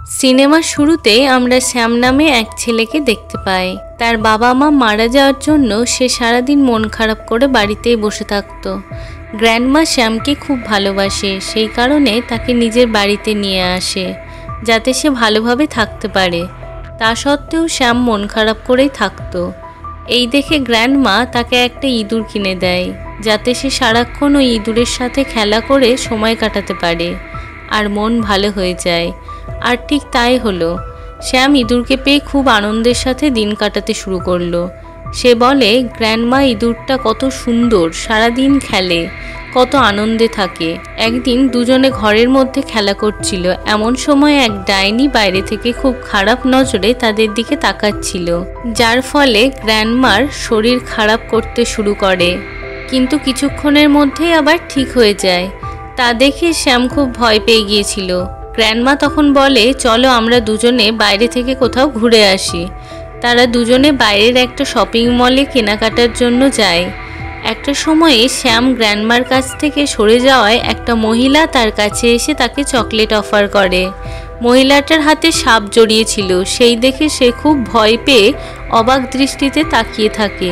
সিনেমার শুরুতেই আমরা শ্যাম নামে এক ছেলেকে দেখতে পাই। তার বাবা মা মারা যাওয়ার জন্য সে সারাদিন মন খারাপ করে বাড়িতেই বসে থাকতো। গ্র্যান্ডমা শ্যামকে খুব ভালোবাসে, সেই কারণে তাকে নিজের বাড়িতে নিয়ে আসে যাতে সে ভালোভাবে থাকতে পারে। তা সত্ত্বেও শ্যাম মন খারাপ করেই থাকতো। এই দেখে গ্র্যান্ডমা তাকে একটা ইঁদুর কিনে দেয় যাতে সে সারাক্ষণ ওই ইঁদুরের সাথে খেলা করে সময় কাটাতে পারে আর মন ভালো হয়ে যায়। আর ঠিক তাই হলো। শ্যাম ইঁদুরকে পেয়ে খুব আনন্দের সাথে দিন কাটাতে শুরু করলো। সে বলে গ্র্যান্ডমা ইঁদুরটা কত সুন্দর, সারাদিন খেলে, কত আনন্দে থাকে। একদিন দুজনে ঘরের মধ্যে খেলা করছিল, এমন সময় এক ডাইনি বাইরে থেকে খুব খারাপ নজরে তাদের দিকে তাকাচ্ছিল, যার ফলে গ্র্যান্ডমার শরীর খারাপ করতে শুরু করে, কিন্তু কিছুক্ষণের মধ্যেই আবার ঠিক হয়ে যায়। তা দেখে শ্যাম খুব ভয় পেয়ে গিয়েছিল। গ্র্যান্ডমা তখন বলে চলো আমরা দুজনে বাইরে থেকে কোথাও ঘুরে আসি। তারা দুজনে বাইরের একটা শপিং মলে কেনাকাটার জন্য যায়। একটা সময়ে শ্যাম গ্র্যান্ডমার কাছ থেকে সরে যাওয়ায় একটা মহিলা তার কাছে এসে তাকে চকলেট অফার করে। মহিলাটার হাতে সাপ জড়িয়েছিল, সেই দেখে সে খুব ভয় পেয়ে অবাক দৃষ্টিতে তাকিয়ে থাকে।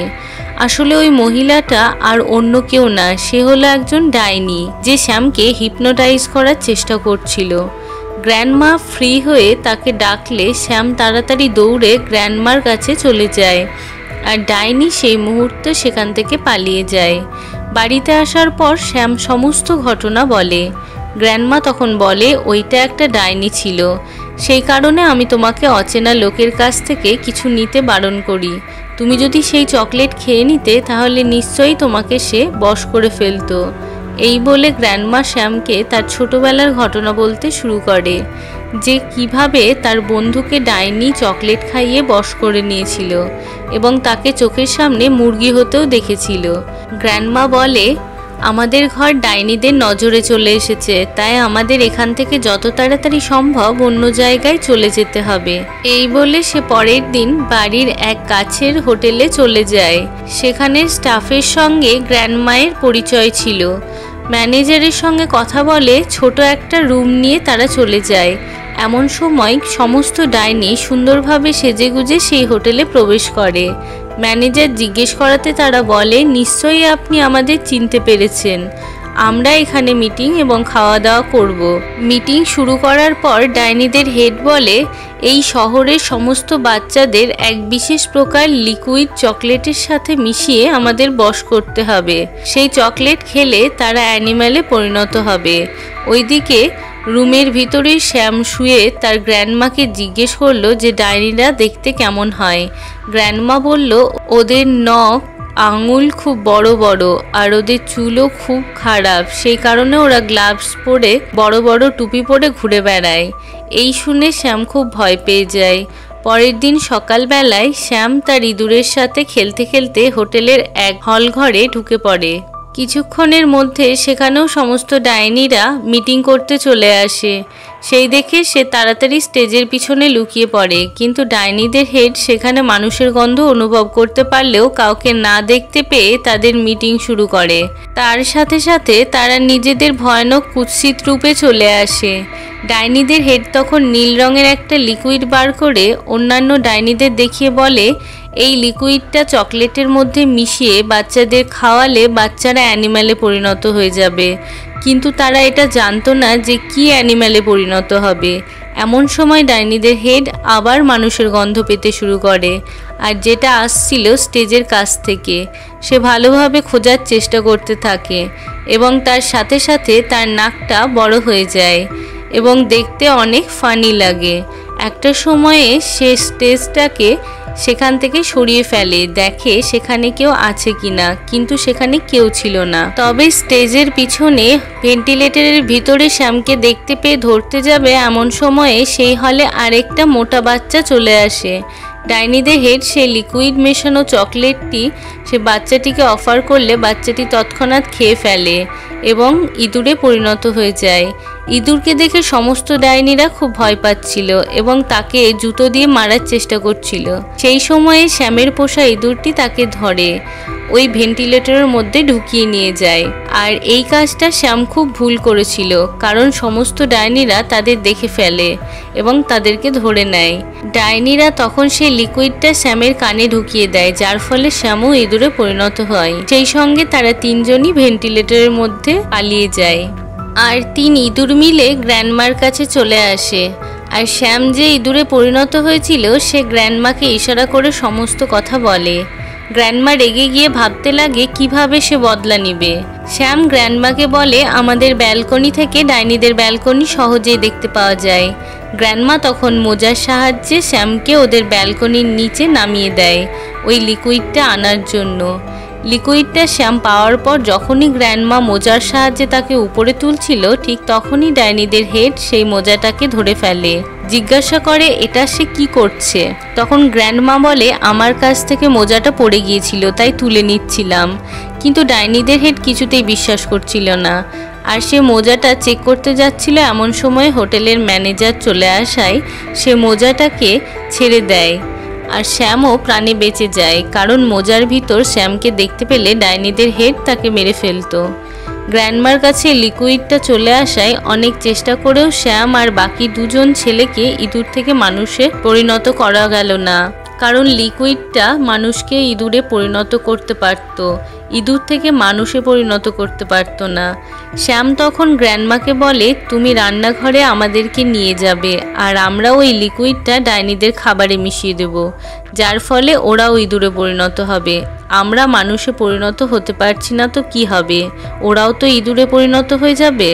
আসলে ওই মহিলাটা আর অন্য কেউ না, সে হলো একজন ডাইনি যে শ্যামকে হিপনোটাইজ করার চেষ্টা করছিল। গ্র্যান্ডমা ফ্রি হয়ে তাকে ডাকলে শ্যাম তাড়াতাড়ি দৌড়ে গ্র্যান্ডমার কাছে চলে যায়, আর ডাইনি সেই মুহূর্তে সেখান থেকে পালিয়ে যায়। বাড়িতে আসার পর শ্যাম সমস্ত ঘটনা বলে। গ্র্যান্ডমা তখন বলে ওইটা একটা ডাইনি ছিল, সেই কারণে আমি তোমাকে অচেনা লোকের কাছ থেকে কিছু নিতে বারণ করি। তুমি যদি সেই চকলেট খেয়ে নিতে তাহলে নিশ্চয়ই তোমাকে সে বশ করে ফেলতো। এই বলে গ্র্যান্ডমা শ্যামকে তার ছোটবেলার ঘটনা বলতে শুরু করে, যে কিভাবে তার বন্ধুকে ডাইনি চকলেট খাইয়ে বশ করে নিয়েছিল এবং তাকে চোখের সামনে মুরগি হতেও দেখেছিল। গ্র্যান্ডমা বলে আমাদের ঘর ডাইনিদের নজরে চলে এসেছে, তাই আমাদের এখান থেকে যত তাড়াতাড়ি সম্ভব অন্য জায়গায় চলে যেতে হবে। এই বলে সে পরের দিন বাড়ির এক কাছের হোটেলে চলে যায়। সেখানের স্টাফের সঙ্গে গ্র্যান্ডমায়ের পরিচয় ছিল। ম্যানেজারের সঙ্গে কথা বলে ছোট একটা রুম নিয়ে তারা চলে যায়। এমন সময় সমস্ত ডাইনি সুন্দরভাবে সেজেগুজে সেই হোটেলে প্রবেশ করে। ম্যানেজার জিজ্ঞেস করাতে তারা বলে নিশ্চয়ই আপনি আমাদের চিনতে পেরেছেন, আমরা এখানে মিটিং এবং খাওয়া দাওয়া করব। মিটিং শুরু করার পর ডাইনিদের হেড বলে এই শহরের সমস্ত বাচ্চাদের এক বিশেষ প্রকার লিকুইড চকলেটের সাথে মিশিয়ে আমাদের বশ করতে হবে। সেই চকলেট খেলে তারা অ্যানিম্যালে পরিণত হবে। ওইদিকে রুমের ভিতরে শ্যাম শুয়ে তার গ্র্যান্ডমাকে জিজ্ঞেস করলো যে ডাইনিরা দেখতে কেমন হয়। গ্র্যান্ডমা বলল ওদের নখ আঙুল খুব বড় বড় আর ওদের চুলও খুব খারাপ, সেই কারণে ওরা গ্লাভস পরে বড় বড় টুপি পরে ঘুরে বেড়ায়। এই শুনে শ্যাম খুব ভয় পেয়ে যায়। পরের দিন সকালবেলায় শ্যাম তার ইঁদুরের সাথে খেলতে খেলতে হোটেলের এক হল ঘরে ঢুকে পড়ে। কিছুক্ষণের মধ্যে সেখানেও সমস্ত ডাইনিরা মিটিং করতে চলে আসে। সেই দেখে সে তাড়াতাড়ি স্টেজের পিছনে লুকিয়ে পড়ে, কিন্তু ডাইনিদের হেড সেখানে মানুষের গন্ধ অনুভব করতে পারলেও কাউকে না দেখতে পেয়ে তাদের মিটিং শুরু করে। তার সাথে সাথে তারা নিজেদের ভয়ানক কুৎসিত রূপে চলে আসে। ডাইনিদের হেড তখন নীল রঙের একটা লিকুইড বার করে অন্যান্য ডাইনিদের দেখিয়ে বলে এই লিকুইডটা চকলেটের মধ্যে মিশিয়ে বাচ্চাদের খাওয়ালে বাচ্চারা অ্যানিম্যালে পরিণত হয়ে যাবে, কিন্তু তারা এটা জানতো না যে কি অ্যানিম্যালে পরিণত হবে। এমন সময় ডাইনিদের হেড আবার মানুষের গন্ধ পেতে শুরু করে, আর যেটা আসছিল স্টেজের কাছ থেকে। সে ভালোভাবে খোঁজার চেষ্টা করতে থাকে এবং তার সাথে সাথে তার নাকটা বড় হয়ে যায় এবং দেখতে অনেক ফানি লাগে। একটা সময়ে সে স্টেজটাকে সেখান থেকে সরিয়ে ফেলে, দেখে সেখানে কেউ আছে কিনা, কিন্তু সেখানে কেউ ছিল না। তবে স্টেজের পিছনে ভেন্টিলেটরের ভিতরে শ্যামকে দেখতে পেয়ে ধরতে যাবে এমন সময়ে সেই হলে আরেকটা মোটা বাচ্চা চলে আসে। ডাইনিদের হেড সে লিকুইড মেশানো চকলেটটি সে বাচ্চাটিকে অফার করলে বাচ্চাটি তৎক্ষণাৎ খেয়ে ফেলে এবং ইঁদুরে পরিণত হয়ে যায়। ইঁদুরকে দেখে সমস্ত ডাইনিরা খুব ভয় পাচ্ছিল এবং তাকে জুতো দিয়ে মারার চেষ্টা করছিল। সেই সময়ে শ্যামের পোষা ইঁদুরটি তাকে ধরে। ওই ভেন্টিলেটরের মধ্যে ঢুকিয়ে নিয়ে যায়। আর এই কাজটা শ্যাম খুব ভুল করেছিল, কারণ সমস্ত ডাইনিরা তাদের দেখে ফেলে এবং তাদেরকে ধরে নেয়। ডাইনিরা তখন সেই লিকুইডটা শ্যামের কানে ঢুকিয়ে দেয়, যার ফলে শ্যামও ইঁদুরে পরিণত হয়। সেই সঙ্গে তারা তিনজনই ভেন্টিলেটরের মধ্যে পালিয়ে যায়। আর 3 ইঁদুর মিলে গ্র্যান্ডমার কাছে চলে আসে। আর শ্যাম যে ইঁদুরে পরিণত হয়েছিল সে গ্র্যান্ডমাকে ইশারা করে সমস্ত কথা বলে। গ্র্যান্ডমা রেগে গিয়ে ভাবতে লাগে কিভাবে সে বদলা নিবে। শ্যাম গ্র্যান্ডমাকে বলে, আমাদের ব্যালকনি থেকে ডাইনিদের ব্যালকনি সহজেই দেখতে পাওয়া যায়। গ্র্যান্ডমা তখন মোজার সাহায্যে শ্যামকে ওদের ব্যালকনির নিচে নামিয়ে দেয় ওই লিকুইডটা আনার জন্য। লিকুইডটা শ্যাম পাওয়ার পর যখনই গ্র্যান্ডমা মোজার সাহায্যে তাকে উপরে তুলছিল, ঠিক তখনই ডাইনিদের হেড সেই মোজাটাকে ধরে ফেলে। জিজ্ঞাসা করে এটা সে কি করছে। তখন গ্র্যান্ডমা বলে, আমার কাছ থেকে মোজাটা পড়ে গিয়েছিল তাই তুলে নিচ্ছিলাম। কিন্তু ডাইনিদের হেড কিছুতেই বিশ্বাস করছিল না। আর সে মোজাটা চেক করতে যাচ্ছিল, এমন সময় হোটেলের ম্যানেজার চলে আসায় সে মোজাটাকে ছেড়ে দেয়। আর শ্যামও প্রাণে বেঁচে যায়, কারণ মোজার ভিতর শ্যামকে দেখতে পেলে ডাইনিদের হেড তাকে মেরে ফেলতো। গ্র্যান্ডমার কাছে লিকুইডটা চলে আসায় অনেক চেষ্টা করেও শ্যাম আর বাকি 2জন ছেলেকে ইঁদুর থেকে মানুষে পরিণত করা গেল না, কারণ লিকুইডটা মানুষকে ইঁদুরে পরিণত করতে পারত, ইঁদুর থেকে মানুষে পরিণত করতে পারত না। শ্যাম তখন গ্র্যান্ডমাকে বলে, তুমি রান্নাঘরে আমাদেরকে নিয়ে যাবে আর আমরা ওই লিকুইডটা ডাইনিদের খাবারে মিশিয়ে দেব, যার ফলে ওরাও ইঁদুরে পরিণত হবে। আমরা মানুষে পরিণত হতে পারছি না তো কি হবে, ওরাও তো ইঁদুরে পরিণত হয়ে যাবে।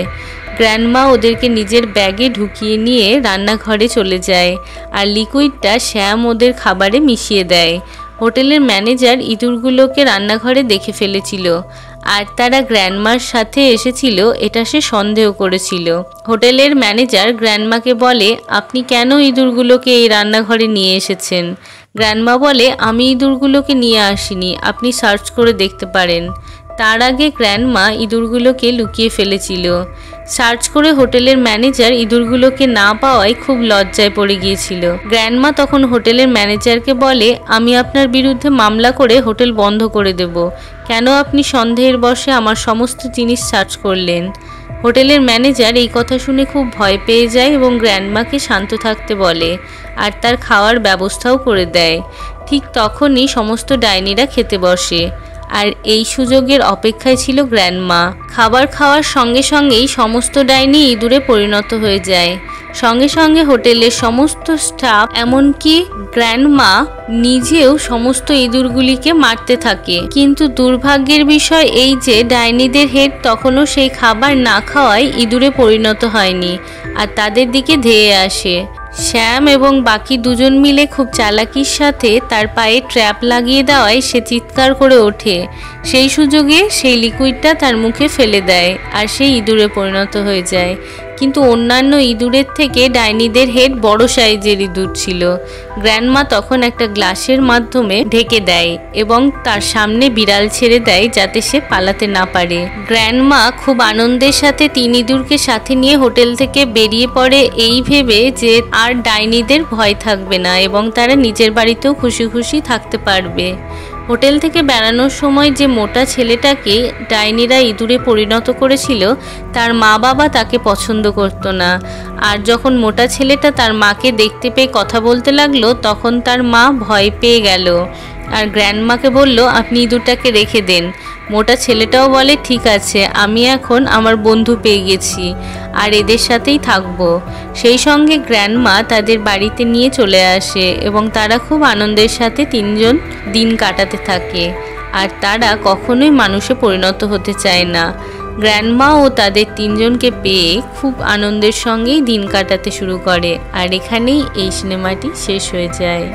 গ্র্যান্ডমা ওদেরকে নিজের ব্যাগে ঢুকিয়ে নিয়ে রান্নাঘরে চলে যায় আর লিকুইডটা শ্যাম ওদের খাবারে মিশিয়ে দেয়। হোটেলের ম্যানেজার ইঁদুরগুলোকে রান্নাঘরে দেখে ফেলেছিল আর তারা গ্র্যান্ডমার সাথে এসেছিল এটা সে সন্দেহ করেছিল। হোটেলের ম্যানেজার গ্র্যান্ডমাকে বলে, আপনি কেন ইঁদুরগুলোকে এই রান্নাঘরে নিয়ে এসেছেন? গ্র্যান্ডমা বলে, আমি ইঁদুরগুলোকে নিয়ে আসিনি, আপনি সার্চ করে দেখতে পারেন। তার আগে গ্র্যান্ডমা ইঁদুরগুলোকে লুকিয়ে ফেলেছিল। সার্চ করে হোটেলের ম্যানেজার ইঁদুরগুলোকে না পাওয়ায় খুব লজ্জায় পড়ে গিয়েছিল। গ্র্যান্ডমা তখন হোটেলের ম্যানেজারকে বলে, আমি আপনার বিরুদ্ধে মামলা করে হোটেল বন্ধ করে দেব। কেন আপনি সন্দেহের বশে আমার সমস্ত জিনিস সার্চ করলেন? হোটেলের ম্যানেজার এই কথা শুনে খুব ভয় পেয়ে যায় এবং গ্র্যান্ডমাকে শান্ত থাকতে বলে আর তার খাওয়ার ব্যবস্থাও করে দেয়। ঠিক তখনই সমস্ত ডাইনিরা খেতে বসে আর এই সুযোগের অপেক্ষায় ছিল গ্র্যান্ডমা। খাবার খাওয়ার সঙ্গে সঙ্গেই সমস্ত ডাইনি ইঁদুরে পরিণত হয়ে যায়। সঙ্গে সঙ্গে হোটেলের সমস্ত স্টাফ, এমনকি গ্র্যান্ডমা নিজেও সমস্ত ইঁদুরগুলিকে মারতে থাকে। কিন্তু দুর্ভাগ্যের বিষয় এই যে ডাইনিদের হেড তখনও সেই খাবার না খাওয়ায় ইঁদুরে পরিণত হয়নি আর তাদের দিকে ধেয়ে আসে। শ্যাম এবং বাকি 2জন মিলে খুব চালাকির সাথে তার পায়ে ট্র্যাপ লাগিয়ে দেওয়ায় সে চিৎকার করে ওঠে। সেই সুযোগে সেই লিকুইডটা তার মুখে ফেলে দেয় আর সেই ইঁদুরে পরিণত হয়ে যায়। কিন্তু অন্যান্য ইঁদুরের থেকে ডাইনিদের হেড বড় সাইজের ইঁদুর ছিল। গ্র্যান্ডমা তখন একটা গ্লাসের মাধ্যমে ঢেকে দেয় এবং তার সামনে বিড়াল ছেড়ে দেয় যাতে সে পালাতে না পারে। গ্র্যান্ডমা খুব আনন্দের সাথে 3 ইঁদুরকে সাথে নিয়ে হোটেল থেকে বেরিয়ে পড়ে এই ভেবে যে আর ডাইনিদের ভয় থাকবে না এবং তারা নিজের বাড়িতেও খুশি খুশি থাকতে পারবে। হোটেল থেকে বেড়ানোর সময় যে মোটা ছেলেটাকে ডাইনিরা ইঁদুরে পরিণত করেছিল তার মা বাবা তাকে পছন্দ করত না। আর যখন মোটা ছেলেটা তার মাকে দেখতে পেয়ে কথা বলতে লাগলো তখন তার মা ভয় পেয়ে গেল আর গ্র্যান্ডমাকে বলল, আপনি ইঁদুরটাকে রেখে দেন। মোটা ছেলেটাও বলে, ঠিক আছে, আমি এখন আমার বন্ধু পেয়ে গেছি আর এদের সাথেই থাকবো। সেই সঙ্গে গ্র্যান্ডমা তাদের বাড়িতে নিয়ে চলে আসে এবং তারা খুব আনন্দের সাথে 3জন দিন কাটাতে থাকে আর তারা কখনোই মানুষে পরিণত হতে চায় না। গ্র্যান্ডমা ও তাদের 3জনকে পেয়ে খুব আনন্দের সঙ্গেই দিন কাটাতে শুরু করে আর এখানেই এই সিনেমাটি শেষ হয়ে যায়।